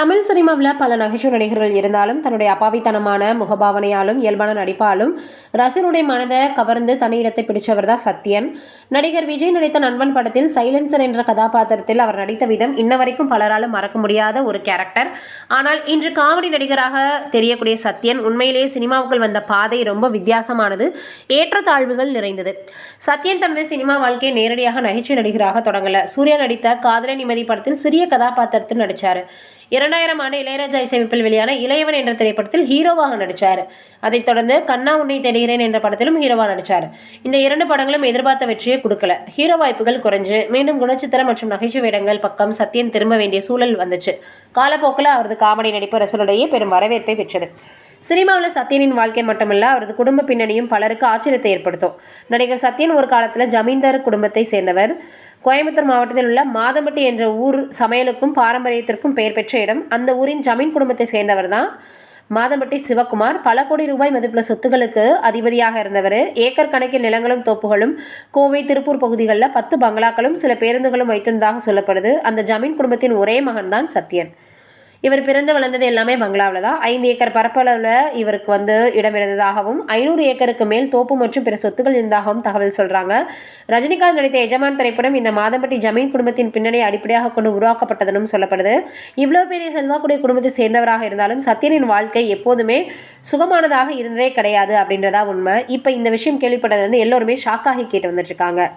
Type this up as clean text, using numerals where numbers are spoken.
தமிழ் சினிமாவில் பல நகைச்சுவை நடிகர்கள் இருந்தாலும் தன்னுடைய அப்பாவித்தனமான முகபாவனையாலும் இயல்பான நடிப்பாலும் ரசிகருடைய மனதை கவர்ந்து தனி இடத்தை பிடிச்சவர் தான் சத்யன். நடிகர் விஜய் நடித்த நண்பன் படத்தில் சைலன்சர் என்ற கதாபாத்திரத்தில் அவர் நடித்த விதம் இன்ன வரைக்கும் பலராலும் மறக்க முடியாத ஒரு கேரக்டர். ஆனால் இன்று காமெடி நடிகராக தெரியக்கூடிய சத்யன் உண்மையிலேயே சினிமாவுக்குள் வந்த பாதை ரொம்ப வித்தியாசமானது, ஏற்றத்தாழ்வுகள் நிறைந்தது. சத்யன் தனது சினிமா வாழ்க்கையை நேரடியாக நகைச்சுவை நடிகராக தொடங்கல. சூர்யா நடித்த காதலை நிம்மதி படத்தில் சிறிய கதாபாத்திரத்தில் நடித்தார். 2000 ஆண்டு இளையராஜா இசையமைப்பில் வெளியான இளையவன் என்ற திரைப்படத்தில் ஹீரோவாக நடித்தார். அதைத் தொடர்ந்து கண்ணா உன்னை தேடுகிறேன் என்ற படத்திலும் ஹீரோவாக நடித்தார். இந்த 2 படங்களும் எதிர்பார்த்த வெற்றியை கொடுக்கல. ஹீரோ வாய்ப்புகள் குறைஞ்சு மீண்டும் குணச்சித்திரம் மற்றும் நகைச்சுவை வேடங்கள் பக்கம் சத்யன் திரும்ப வேண்டிய சூழல் வந்துச்சு. காலப்போக்கில் அவரது காமெடி நடிப்பு ரசிகர்களிடையே பெரும் வரவேற்பை பெற்றது. சினிமாவில் சத்யனின் வாழ்க்கை மட்டுமல்ல, அவரது குடும்ப பின்னணியும் பலருக்கு ஆச்சரியத்தை ஏற்படுத்தும். நடிகர் சத்யன் ஒரு காலத்தில் ஜமீன்தார் குடும்பத்தை சேர்ந்தவர். கோயம்புத்தூர் மாவட்டத்தில் உள்ள மாதம்பட்டி என்ற ஊர் சமையலுக்கும் பாரம்பரியத்திற்கும் பெயர் பெற்ற இடம். அந்த ஊரின் ஜமீன் குடும்பத்தை சேர்ந்தவர் தான் மாதம்பட்டி சிவகுமார். பல கோடி ரூபாய் மதிப்புள்ள சொத்துக்களுக்கு அதிபதியாக இருந்தவர். ஏக்கர் கணக்கில் நிலங்களும் தோப்புகளும் கோவை, திருப்பூர் பகுதிகளில் 10 பங்களாக்களும் சில பேருந்துகளும் வைத்திருந்ததாக சொல்லப்படுது. அந்த ஜமீன் குடும்பத்தின் ஒரே மகன் தான் சத்யன். இவர் பிறந்து வளர்ந்தது எல்லாமே பங்களாவில் தான். 5 ஏக்கர் பரப்பளவில் இவருக்கு இடம் இருந்ததாகவும் 500 ஏக்கருக்கு மேல் தோப்பு மற்றும் பிற சொத்துக்கள் இருந்ததாகவும் தகவல் சொல்கிறாங்க. ரஜினிகாந்த் நடித்த எஜமான் திரைப்படம் இந்த மாதம்பட்டி ஜமீன் குடும்பத்தின் பின்னணியை அடிப்படையாக கொண்டு உருவாக்கப்பட்டதுன்னு சொல்லப்படுது. இவ்வளோ பெரிய செல்வாக்குடைய குடும்பத்தை சேர்ந்தவராக இருந்தாலும் சத்யனின் வாழ்க்கை எப்போதுமே சுகமானதாக இருந்ததே கிடையாது அப்படின்றதா உண்மை. இப்போ இந்த விஷயம் கேள்விப்பட்டதுலேருந்து எல்லோருமே ஷாக்காகி கேட்டு வந்துட்டுருக்காங்க.